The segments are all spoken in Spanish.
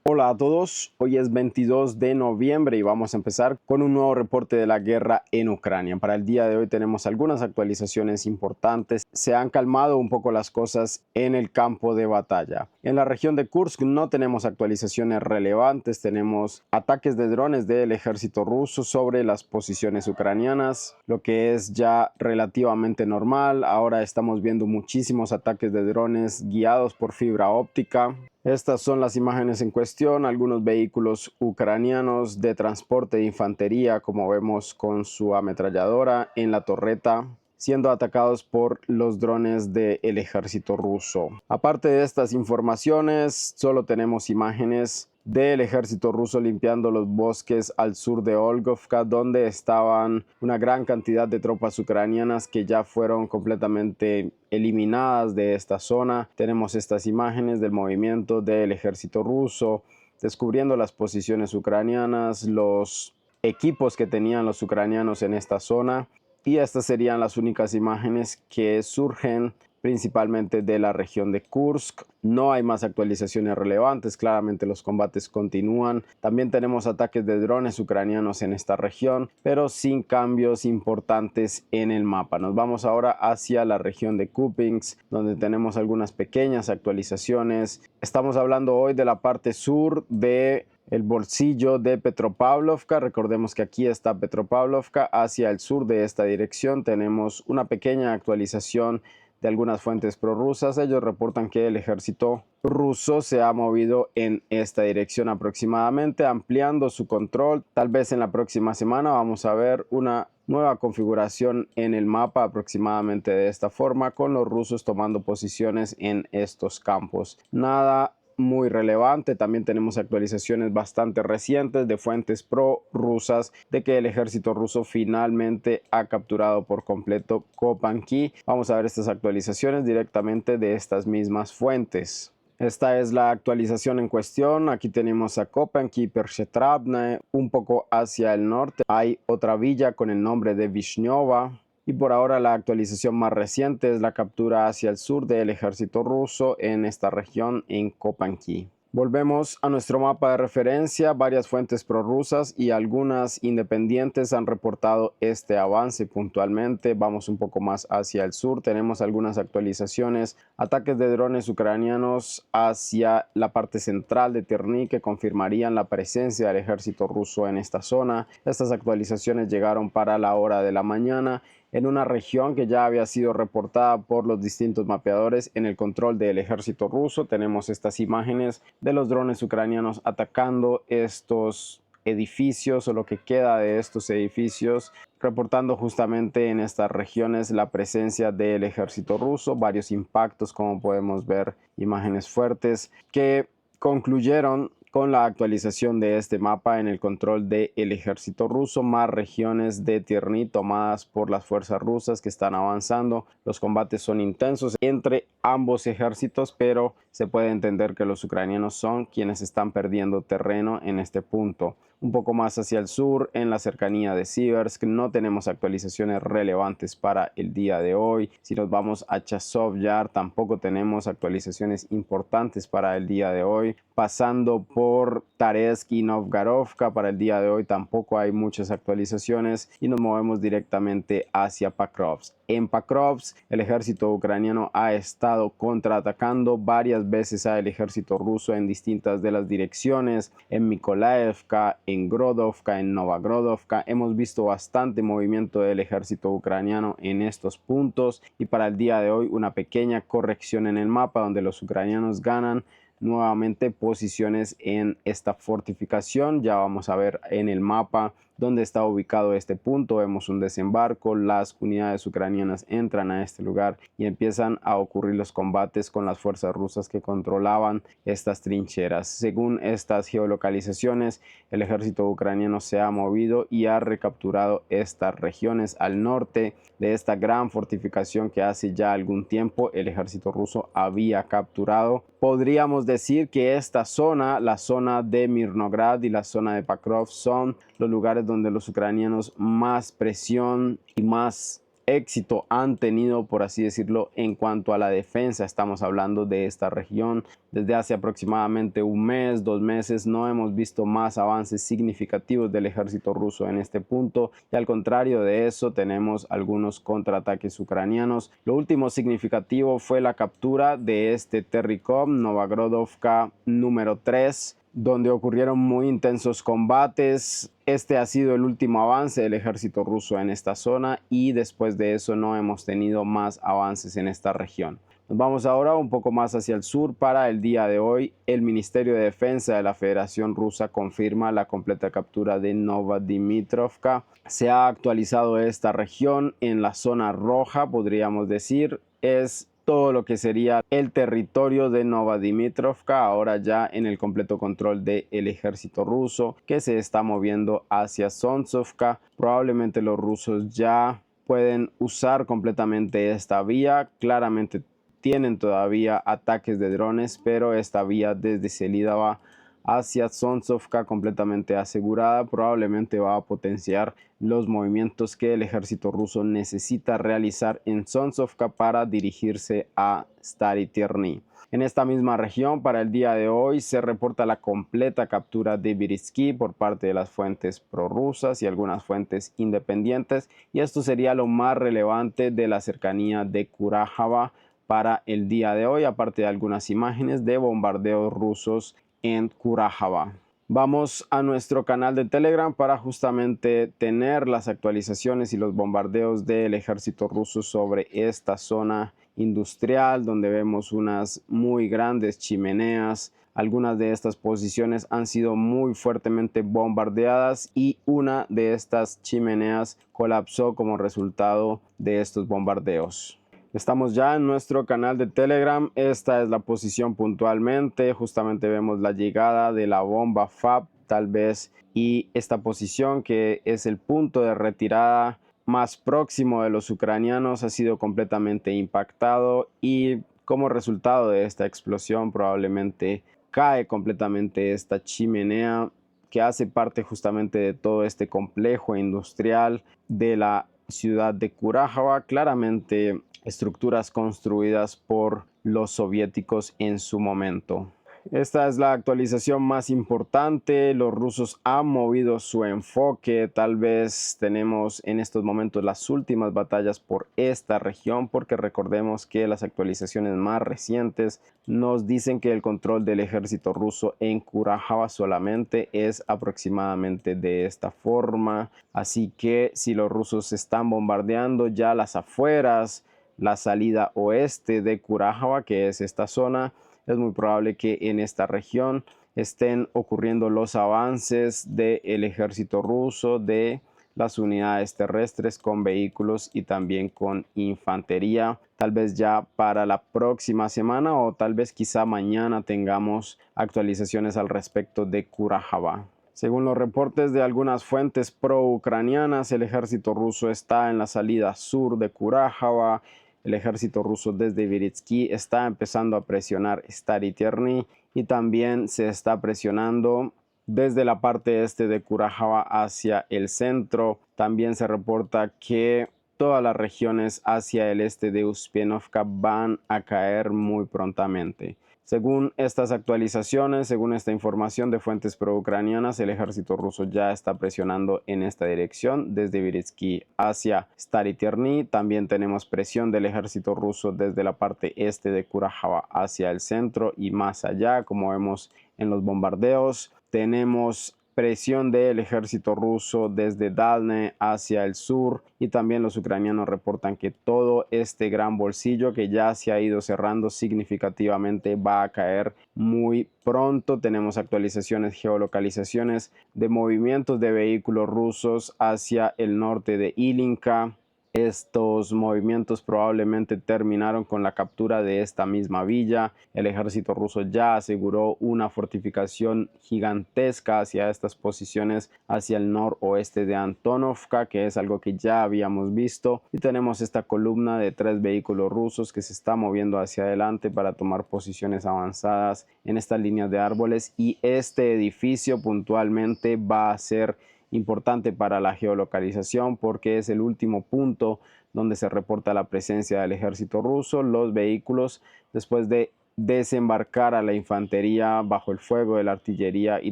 Hola a todos, hoy es 22 de noviembre y vamos a empezar con un nuevo reporte de la guerra en Ucrania. Para el día de hoy tenemos algunas actualizaciones importantes. Se han calmado un poco las cosas en el campo de batalla. En la región de Kursk no tenemos actualizaciones relevantes, tenemos ataques de drones del ejército ruso sobre las posiciones ucranianas, lo que es ya relativamente normal. Ahora estamos viendo muchísimos ataques de drones guiados por fibra óptica. Estas son las imágenes en cuestión, algunos vehículos ucranianos de transporte de infantería, como vemos con su ametralladora en la torreta, siendo atacados por los drones del ejército ruso. Aparte de estas informaciones, solo tenemos imágenes del ejército ruso limpiando los bosques al sur de Olgovka, donde estaban una gran cantidad de tropas ucranianas que ya fueron completamente eliminadas de esta zona. Tenemos estas imágenes del movimiento del ejército ruso descubriendo las posiciones ucranianas, los equipos que tenían los ucranianos en esta zona, y estas serían las únicas imágenes que surgen principalmente de la región de Kursk. No hay más actualizaciones relevantes, claramente los combates continúan. También tenemos ataques de drones ucranianos en esta región, pero sin cambios importantes en el mapa. Nos vamos ahora hacia la región de Kupiansk, donde tenemos algunas pequeñas actualizaciones. Estamos hablando hoy de la parte sur de el bolsillo de Petropavlovka. Recordemos que aquí está Petropavlovka. Hacia el sur de esta dirección tenemos una pequeña actualización de algunas fuentes prorrusas. Ellos reportan que el ejército ruso se ha movido en esta dirección aproximadamente, ampliando su control. Tal vez en la próxima semana vamos a ver una nueva configuración en el mapa aproximadamente de esta forma, con los rusos tomando posiciones en estos campos. Nada muy relevante. También tenemos actualizaciones bastante recientes de fuentes prorrusas de que el ejército ruso finalmente ha capturado por completo Kopanki. Vamos a ver estas actualizaciones directamente de estas mismas fuentes. Esta es la actualización en cuestión. Aquí tenemos a Kopanki, Pershetravne, un poco hacia el norte. Hay otra villa con el nombre de Vishnova. Y por ahora la actualización más reciente es la captura hacia el sur del ejército ruso en esta región en Kopanki. Volvemos a nuestro mapa de referencia. Varias fuentes prorrusas y algunas independientes han reportado este avance puntualmente. Vamos un poco más hacia el sur. Tenemos algunas actualizaciones, ataques de drones ucranianos hacia la parte central de Terni que confirmarían la presencia del ejército ruso en esta zona. Estas actualizaciones llegaron para la hora de la mañana en una región que ya había sido reportada por los distintos mapeadores en el control del ejército ruso. Tenemos estas imágenes de los drones ucranianos atacando estos edificios o lo que queda de estos edificios, reportando justamente en estas regiones la presencia del ejército ruso. Varios impactos, como podemos ver, imágenes fuertes que concluyeron con la actualización de este mapa en el control del ejército ruso. Más regiones de Terni tomadas por las fuerzas rusas que están avanzando. Los combates son intensos entre ambos ejércitos, pero se puede entender que los ucranianos son quienes están perdiendo terreno en este punto. Un poco más hacia el sur, en la cercanía de Siversk, no tenemos actualizaciones relevantes para el día de hoy. Si nos vamos a Chazov Yar, tampoco tenemos actualizaciones importantes para el día de hoy. Pasando por Taretsk y Novgorodka, para el día de hoy tampoco hay muchas actualizaciones y nos movemos directamente hacia Pakrovsk. En Pakrovsk, el ejército ucraniano ha estado contraatacando varias veces al ejército ruso en distintas de las direcciones. En Mykolaievka, en Grodovka, en Novogrodovka, hemos visto bastante movimiento del ejército ucraniano en estos puntos, y para el día de hoy una pequeña corrección en el mapa donde los ucranianos ganan nuevamente posiciones en esta fortificación. Ya vamos a ver en el mapa dónde está ubicado este punto. Vemos un desembarco, las unidades ucranianas entran a este lugar y empiezan a ocurrir los combates con las fuerzas rusas que controlaban estas trincheras. Según estas geolocalizaciones, el ejército ucraniano se ha movido y ha recapturado estas regiones al norte de esta gran fortificación que hace ya algún tiempo el ejército ruso había capturado. Podríamos decir que esta zona, la zona de Mirnograd y la zona de Pakrovsk, son los lugares donde los ucranianos más presión y más éxito han tenido, por así decirlo, en cuanto a la defensa. Estamos hablando de esta región. Desde hace aproximadamente un mes, 2 meses, no hemos visto más avances significativos del ejército ruso en este punto. Y al contrario de eso, tenemos algunos contraataques ucranianos. Lo último significativo fue la captura de este Terrikom, Novagrodovka número 3, donde ocurrieron muy intensos combates. Este ha sido el último avance del ejército ruso en esta zona y después de eso no hemos tenido más avances en esta región. Nos vamos ahora un poco más hacia el sur. Para el día de hoy, el Ministerio de Defensa de la Federación Rusa confirma la completa captura de Novodimitrovka. Se ha actualizado esta región en la zona roja, podríamos decir. Es todo lo que sería el territorio de Novodimitrovka, ahora ya en el completo control del ejército ruso, que se está moviendo hacia Sontsovka. Probablemente los rusos ya pueden usar completamente esta vía. Claramente tienen todavía ataques de drones, pero esta vía desde Selidova hacia Sontsovka completamente asegurada. Probablemente va a potenciar los movimientos que el ejército ruso necesita realizar en Sontsovka para dirigirse a Stary Terny. En esta misma región, para el día de hoy, se reporta la completa captura de Birsky por parte de las fuentes prorrusas y algunas fuentes independientes, y esto sería lo más relevante de la cercanía de Kurahava para el día de hoy, aparte de algunas imágenes de bombardeos rusos en Kurahava. Vamos a nuestro canal de Telegram para justamente tener las actualizaciones y los bombardeos del ejército ruso sobre esta zona industrial, donde vemos unas muy grandes chimeneas. Algunas de estas posiciones han sido muy fuertemente bombardeadas y una de estas chimeneas colapsó como resultado de estos bombardeos. Estamos ya en nuestro canal de Telegram. Esta es la posición puntualmente. Justamente vemos la llegada de la bomba FAB tal vez, y esta posición, que es el punto de retirada más próximo de los ucranianos, ha sido completamente impactado y como resultado de esta explosión probablemente cae completamente esta chimenea que hace parte justamente de todo este complejo industrial de la ciudad de Kurahava. Claramente estructuras construidas por los soviéticos en su momento. Esta es la actualización más importante. Los rusos han movido su enfoque. Tal vez tenemos en estos momentos las últimas batallas por esta región, porque recordemos que las actualizaciones más recientes nos dicen que el control del ejército ruso en Kurahava solamente es aproximadamente de esta forma. Así que si los rusos están bombardeando ya las afueras, la salida oeste de Kurahava, que es esta zona, es muy probable que en esta región estén ocurriendo los avances del ejército ruso, de las unidades terrestres con vehículos y también con infantería. Tal vez ya para la próxima semana o tal vez quizá mañana tengamos actualizaciones al respecto de Kurahava. Según los reportes de algunas fuentes pro-ucranianas, el ejército ruso está en la salida sur de Kurahava. El ejército ruso desde Birsky está empezando a presionar Stary Terny y también se está presionando desde la parte este de Kurahava hacia el centro. También se reporta que todas las regiones hacia el este de Uspienovka van a caer muy prontamente. Según estas actualizaciones, según esta información de fuentes pro-ucranianas, el ejército ruso ya está presionando en esta dirección desde Birsky hacia Stary Terny. También tenemos presión del ejército ruso desde la parte este de Kurahava hacia el centro y más allá, como vemos en los bombardeos. Tenemos presión del ejército ruso desde Dalne hacia el sur, y también los ucranianos reportan que todo este gran bolsillo que ya se ha ido cerrando significativamente va a caer muy pronto. Tenemos actualizaciones, geolocalizaciones de movimientos de vehículos rusos hacia el norte de Ilinka. Estos movimientos probablemente terminaron con la captura de esta misma villa. El ejército ruso ya aseguró una fortificación gigantesca hacia estas posiciones hacia el noroeste de Antonovka, que es algo que ya habíamos visto. Y tenemos esta columna de 3 vehículos rusos que se está moviendo hacia adelante para tomar posiciones avanzadas en estas líneas de árboles. Y este edificio puntualmente va a ser importante para la geolocalización porque es el último punto donde se reporta la presencia del ejército ruso. Los vehículos, después de desembarcar a la infantería bajo el fuego de la artillería y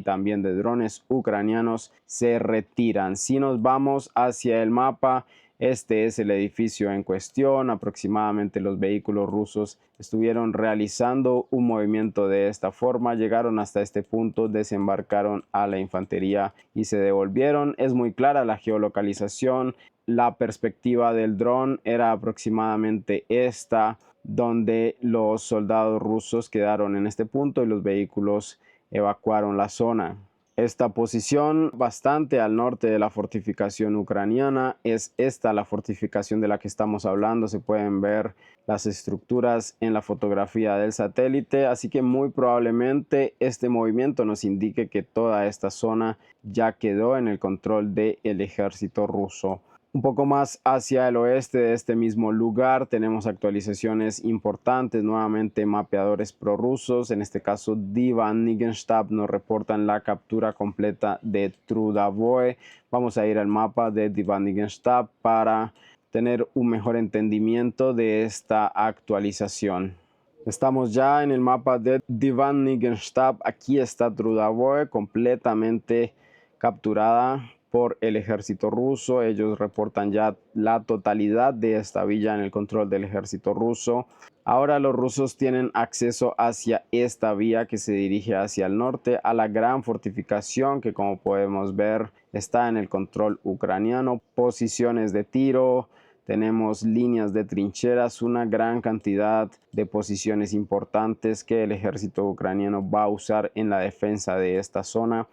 también de drones ucranianos, se retiran. Si nos vamos hacia el mapa, este es el edificio en cuestión. Aproximadamente los vehículos rusos estuvieron realizando un movimiento de esta forma, llegaron hasta este punto, desembarcaron a la infantería y se devolvieron. Es muy clara la geolocalización. La perspectiva del dron era aproximadamente esta, donde los soldados rusos quedaron en este punto y los vehículos evacuaron la zona. Esta posición bastante al norte de la fortificación ucraniana es esta la fortificación de la que estamos hablando. Se pueden ver las estructuras en la fotografía del satélite, así que muy probablemente este movimiento nos indique que toda esta zona ya quedó en el control del ejército ruso. Un poco más hacia el oeste de este mismo lugar tenemos actualizaciones importantes, nuevamente mapeadores prorrusos, en este caso Divan-Nigenshtab nos reportan la captura completa de Trudavoe. Vamos a ir al mapa de Divan-Nigenshtab para tener un mejor entendimiento de esta actualización. Estamos ya en el mapa de Divan-Nigenshtab, aquí está Trudavoe completamente capturada por el ejército ruso. Ellos reportan ya la totalidad de esta villa en el control del ejército ruso. Ahora los rusos tienen acceso hacia esta vía que se dirige hacia el norte a la gran fortificación que, como podemos ver, está en el control ucraniano. Posiciones de tiro, tenemos líneas de trincheras, una gran cantidad de posiciones importantes que el ejército ucraniano va a usar en la defensa de esta zona.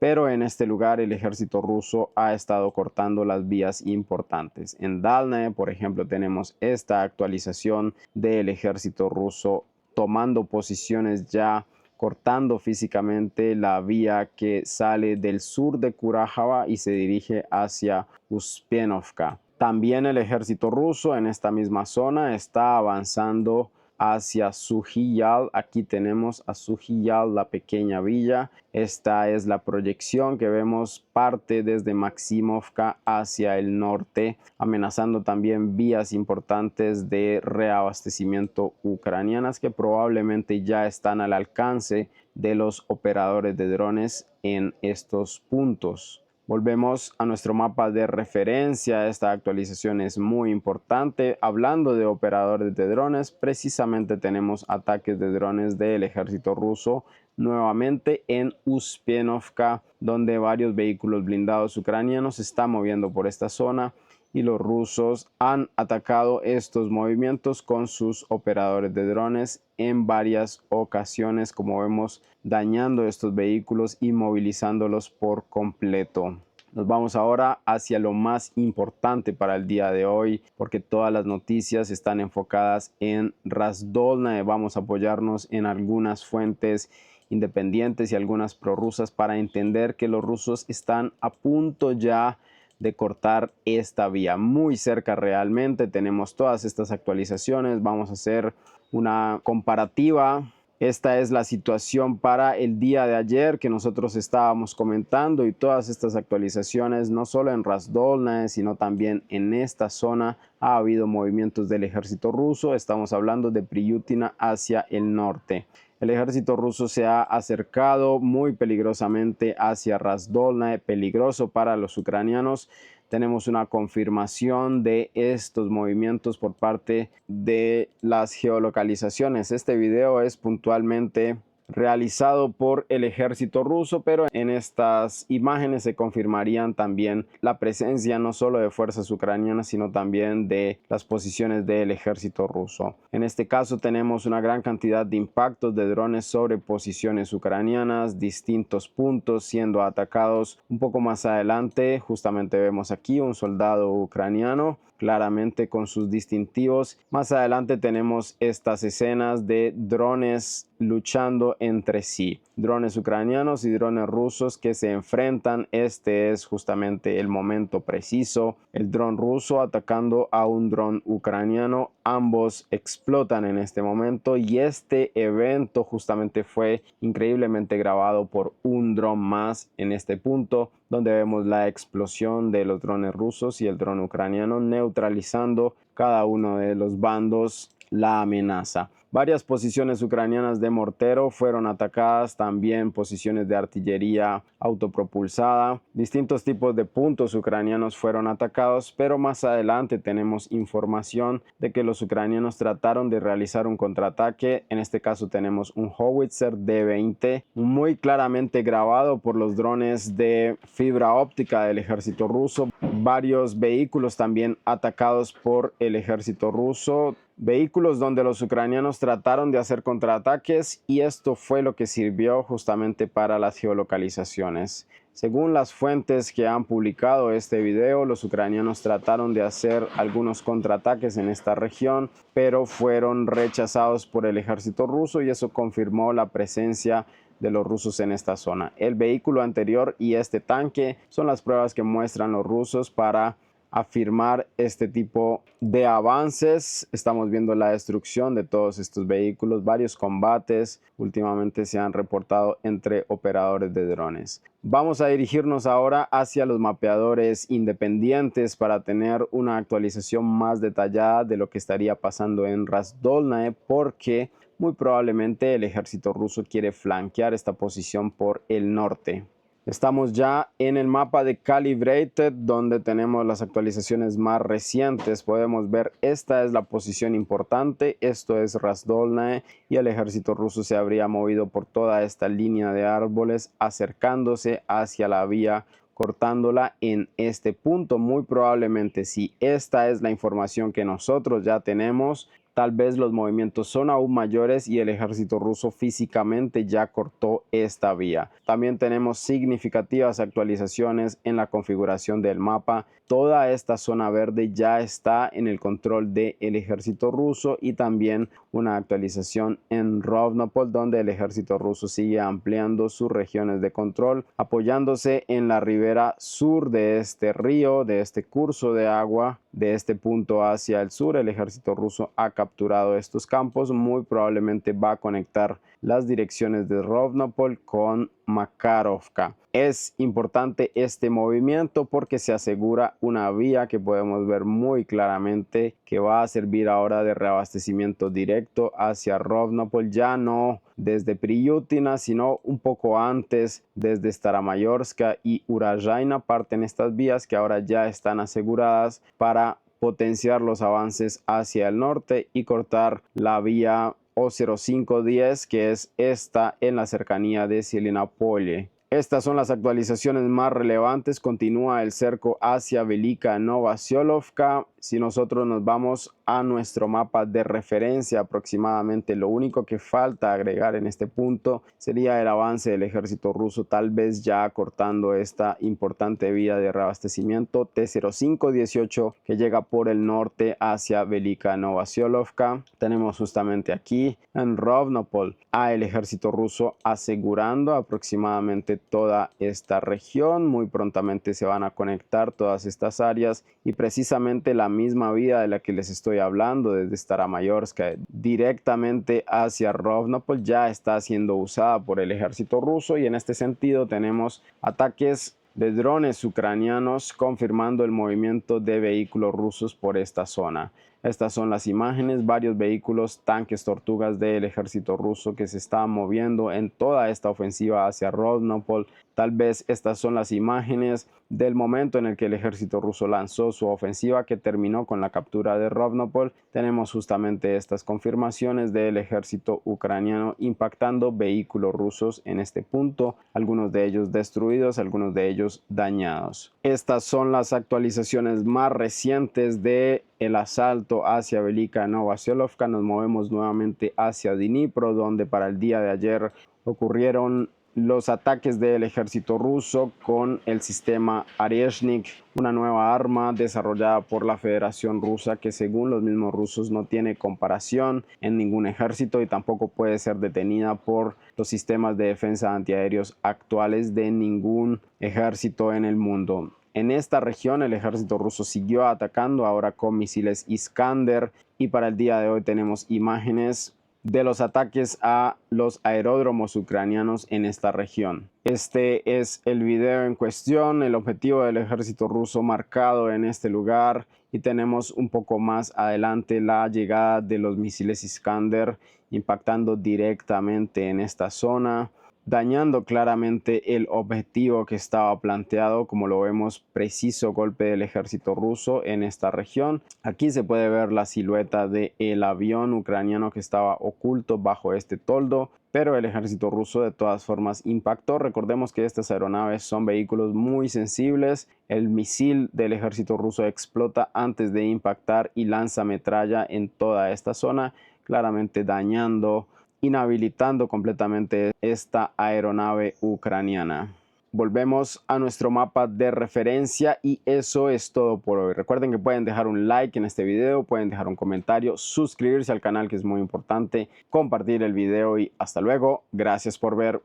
Pero en este lugar el ejército ruso ha estado cortando las vías importantes. En Dalne, por ejemplo, tenemos esta actualización del ejército ruso tomando posiciones ya, cortando físicamente la vía que sale del sur de Kurajava y se dirige hacia Uspienovka. También el ejército ruso en esta misma zona está avanzando hacia Sujiyal. Aquí tenemos a Sujiyal, la pequeña villa. Esta es la proyección que vemos, parte desde Maximovka hacia el norte, amenazando también vías importantes de reabastecimiento ucranianas que probablemente ya están al alcance de los operadores de drones en estos puntos. Volvemos a nuestro mapa de referencia. Esta actualización es muy importante. Hablando de operadores de drones, precisamente tenemos ataques de drones del ejército ruso nuevamente en Uspienovka, donde varios vehículos blindados ucranianos se están moviendo por esta zona y los rusos han atacado estos movimientos con sus operadores de drones en varias ocasiones, como vemos, dañando estos vehículos y movilizándolos por completo. Nos vamos ahora hacia lo más importante para el día de hoy, porque todas las noticias están enfocadas en Razdolna. Vamos a apoyarnos en algunas fuentes independientes y algunas prorrusas para entender que los rusos están a punto ya de cortar esta vía, muy cerca realmente. Tenemos todas estas actualizaciones, vamos a hacer una comparativa. Esta es la situación para el día de ayer que nosotros estábamos comentando, y todas estas actualizaciones, no solo en Razdolna, sino también en esta zona ha habido movimientos del ejército ruso. Estamos hablando de Priyutina hacia el norte. El ejército ruso se ha acercado muy peligrosamente hacia Razdolna, peligroso para los ucranianos. Tenemos una confirmación de estos movimientos por parte de las geolocalizaciones. Este video es puntualmente realizado por el ejército ruso, pero en estas imágenes se confirmarían también la presencia no solo de fuerzas ucranianas, sino también de las posiciones del ejército ruso. En este caso tenemos una gran cantidad de impactos de drones sobre posiciones ucranianas, distintos puntos siendo atacados. Un poco más adelante justamente vemos aquí un soldado ucraniano claramente con sus distintivos. Más adelante tenemos estas escenas de drones luchando entre sí. Drones ucranianos y drones rusos que se enfrentan. Este es justamente el momento preciso. El dron ruso atacando a un dron ucraniano. Ambos explotan en este momento y este evento justamente fue increíblemente grabado por un dron más en este punto, donde vemos la explosión de los drones rusos y el dron ucraniano neutralizando cada uno de los bandos la amenaza. Varias posiciones ucranianas de mortero fueron atacadas, también posiciones de artillería autopropulsada. Distintos tipos de puntos ucranianos fueron atacados, pero más adelante tenemos información de que los ucranianos trataron de realizar un contraataque. En este caso tenemos un Howitzer D-20 muy claramente grabado por los drones de fibra óptica del ejército ruso. Varios vehículos también atacados por el ejército ruso. Vehículos donde los ucranianos trataron de hacer contraataques y esto fue lo que sirvió justamente para las geolocalizaciones. Según las fuentes que han publicado este video, los ucranianos trataron de hacer algunos contraataques en esta región, pero fueron rechazados por el ejército ruso y eso confirmó la presencia de los rusos en esta zona. El vehículo anterior y este tanque son las pruebas que muestran los rusos para afirmar este tipo de avances. Estamos viendo la destrucción de todos estos vehículos, varios combates últimamente se han reportado entre operadores de drones. Vamos a dirigirnos ahora hacia los mapeadores independientes para tener una actualización más detallada de lo que estaría pasando en Rasdolnae, porque muy probablemente el ejército ruso quiere flanquear esta posición por el norte. Estamos ya en el mapa de Calibrated, donde tenemos las actualizaciones más recientes. Podemos ver, esta es la posición importante, esto es Rasdolnae, y el ejército ruso se habría movido por toda esta línea de árboles, acercándose hacia la vía, cortándola en este punto. Muy probablemente, si esta es la información que nosotros ya tenemos, tal vez los movimientos son aún mayores y el ejército ruso físicamente ya cortó esta vía. También tenemos significativas actualizaciones en la configuración del mapa. Toda esta zona verde ya está en el control del ejército ruso y también una actualización en Rovnopol, donde el ejército ruso sigue ampliando sus regiones de control, apoyándose en la ribera sur de este río, de este curso de agua. De este punto hacia el sur, el ejército ruso ha capturado estos campos. Muy probablemente va a conectar las direcciones de Rovnopol con Makarovka. Es importante este movimiento porque se asegura una vía que podemos ver muy claramente que va a servir ahora de reabastecimiento directo hacia Rovnopol, ya no desde Priyutina, sino un poco antes, desde Staramayorska y Urajaina parten estas vías que ahora ya están aseguradas para potenciar los avances hacia el norte y cortar la vía O0510, que es esta en la cercanía de Zielinopole. Estas son las actualizaciones más relevantes. Continúa el cerco hacia Velika Novosiolovka. Si nosotros nos vamos a nuestro mapa de referencia, aproximadamente lo único que falta agregar en este punto sería el avance del ejército ruso, tal vez ya cortando esta importante vía de reabastecimiento T0518 que llega por el norte hacia Velika Novosiolovka. Tenemos justamente aquí en Rovnopol a el ejército ruso asegurando aproximadamente toda esta región. Muy prontamente se van a conectar todas estas áreas y precisamente la misma vía de la que les estoy hablando desde Staramayorska directamente hacia Rovnopol ya está siendo usada por el ejército ruso, y en este sentido tenemos ataques de drones ucranianos confirmando el movimiento de vehículos rusos por esta zona. Estas son las imágenes, varios vehículos, tanques tortugas del ejército ruso que se están moviendo en toda esta ofensiva hacia Rovnopol. Tal vez estas son las imágenes del momento en el que el ejército ruso lanzó su ofensiva que terminó con la captura de Rovnopol. Tenemos justamente estas confirmaciones del ejército ucraniano impactando vehículos rusos en este punto, algunos de ellos destruidos, algunos de ellos dañados. Estas son las actualizaciones más recientes de el asalto hacia Velika Novosiolovka. Nos movemos nuevamente hacia Dnipro, donde para el día de ayer ocurrieron los ataques del ejército ruso con el sistema Oryezhnik, una nueva arma desarrollada por la Federación Rusa que, según los mismos rusos, no tiene comparación en ningún ejército y tampoco puede ser detenida por los sistemas de defensa antiaéreos actuales de ningún ejército en el mundo. En esta región el ejército ruso siguió atacando, ahora con misiles Iskander, y para el día de hoy tenemos imágenes de los ataques a los aeródromos ucranianos en esta región. Este es el video en cuestión, el objetivo del ejército ruso marcado en este lugar, y tenemos un poco más adelante la llegada de los misiles Iskander impactando directamente en esta zona, dañando claramente el objetivo que estaba planteado. Como lo vemos, preciso golpe del ejército ruso en esta región. Aquí se puede ver la silueta del avión ucraniano que estaba oculto bajo este toldo, pero el ejército ruso de todas formas impactó. Recordemos que estas aeronaves son vehículos muy sensibles. El misil del ejército ruso explota antes de impactar y lanza metralla en toda esta zona, claramente dañando, inhabilitando completamente esta aeronave ucraniana. Volvemos a nuestro mapa de referencia y eso es todo por hoy. Recuerden que pueden dejar un like en este video, pueden dejar un comentario, suscribirse al canal, que es muy importante, compartir el video, y hasta luego. Gracias por ver.